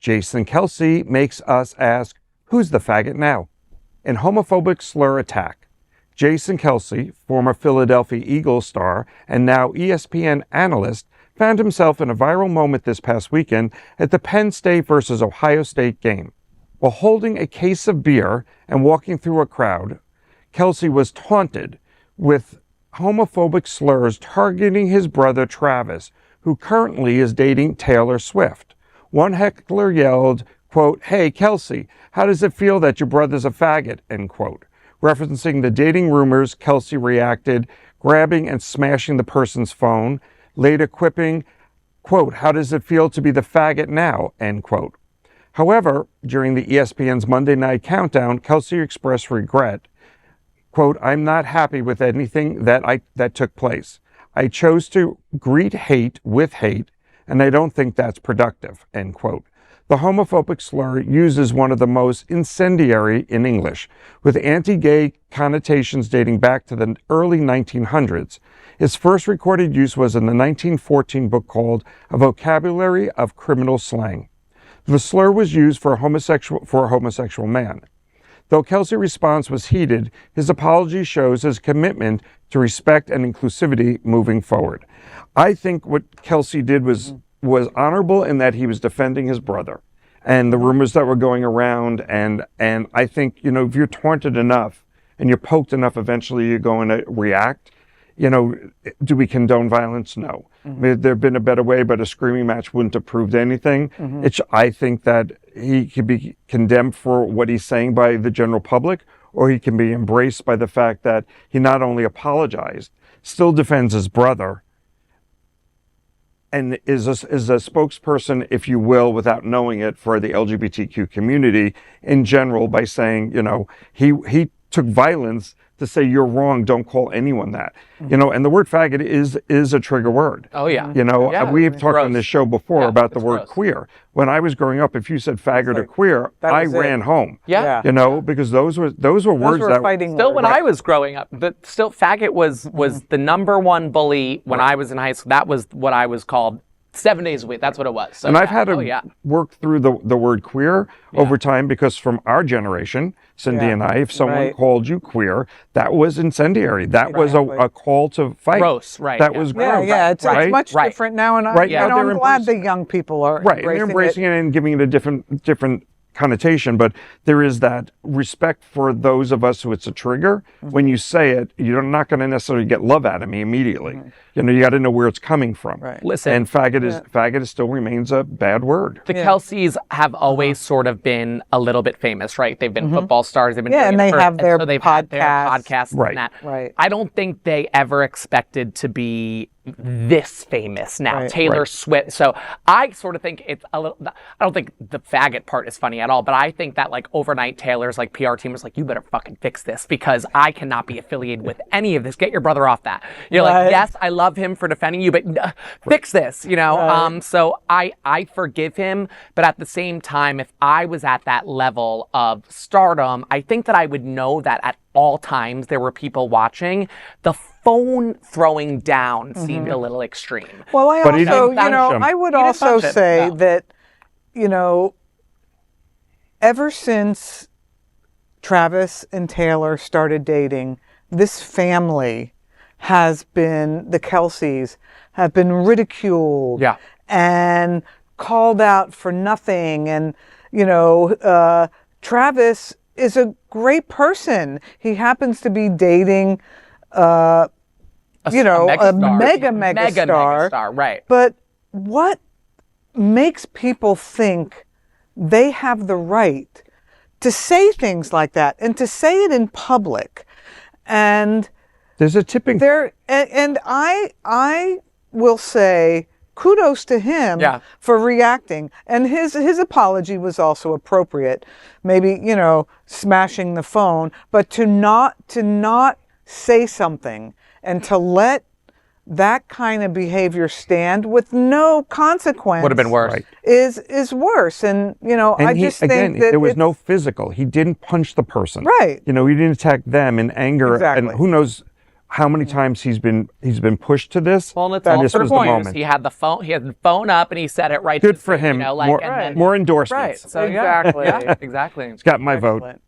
Jason Kelce makes us ask, who's the faggot now? In homophobic slur attack, Jason Kelce, former Philadelphia Eagles star and now ESPN analyst, found himself in a viral moment this past weekend at the Penn State versus Ohio State game. While holding a case of beer and walking through a crowd, Kelce was taunted with homophobic slurs targeting his brother Travis, who currently is dating Taylor Swift. One heckler yelled, quote, "Hey, Kelce, how does it feel that your brother's a faggot?" End quote. Referencing the dating rumors, Kelce reacted, grabbing and smashing the person's phone, later quipping, quote, "How does it feel to be the faggot now?" End quote. However, during the ESPN's Monday Night Countdown, Kelce expressed regret, quote, "I'm not happy with anything that took place. I chose to greet hate with hate, and I don't think that's productive," end quote. The homophobic slur uses one of the most incendiary in English, with anti-gay connotations dating back to the early 1900s. Its first recorded use was in the 1914 book called A Vocabulary of Criminal Slang. The slur was used for a homosexual man. Though Kelce's response was heated, his apology shows his commitment to respect and inclusivity moving forward. I think what Kelce did was honorable in that he was defending his brother and the rumors that were going around. And I think, if you're taunted enough and you're poked enough, eventually you're going to react. Do we condone violence? No. There'd been a better way, but a screaming match wouldn't have proved anything. I think that he could be condemned for what he's saying by the general public, or he can be embraced by the fact that he not only apologized, still defends his brother, and is a spokesperson, if you will, without knowing it, for the LGBTQ community in general by saying, he took violence to say you're wrong, don't call anyone that. And the word faggot is a trigger word. Oh yeah. We've talked on this show before about the word queer. When I was growing up, if you said faggot or queer, I ran home. Yeah. Because those were words that fighting still words. When I was growing up, faggot was the number one bully when I was in high school. That was what I was called 7 days a week. That's what it was. So, and I've had to work through the word queer over time, because from our generation, Cindy and I, if someone called you queer, that was incendiary. That was a call to fight. Gross, right. That was gross. Yeah, it's much different now, and I'm glad the young people are and they're embracing it and giving it a different connotation, but there is that respect for those of us who it's a trigger. When you say it, you're not going to necessarily get love out of me immediately. You got to know where it's coming from. Listen, and faggot still remains a bad word. The Kelces have always sort of been a little bit famous, right? They've been football stars. They've been and they have their podcasts, right? And that. Right. I don't think they ever expected to be this famous now. Taylor Swift. So I sort of think it's a little, I don't think the faggot part is funny at all, but I think that overnight Taylor's PR team was like, you better fucking fix this, because I cannot be affiliated with any of this. Get your brother off that. You're like, yes, I love him for defending you, but fix this, So I forgive him, but at the same time, if I was at that level of stardom, I think that I would know that at all times there were people watching. The phone throwing down seemed a little extreme. Well, I would also say that, ever since Travis and Taylor started dating, this family the Kelces have been ridiculed and called out for nothing. And, Travis is a great person. He happens to be dating, a mega star. Right. But what makes people think they have the right to say things like that and to say it in public? And there's a tipping there, and I will say kudos to him for reacting, and his apology was also appropriate. Maybe smashing the phone, but to not say something and to let that kind of behavior stand with no consequence would have been worse. Is worse. And I just think that there was no physical. He didn't punch the person. Right. He didn't attack them in anger. Exactly. And who knows how many times he's been pushed to this. Well, and it's and all this for was the views. moment. He had the phone up and he said it right. Good to for the, him. You know, like, more, and then, more endorsements. Right. So Exactly. Yeah, exactly. It's got my vote. Excellent.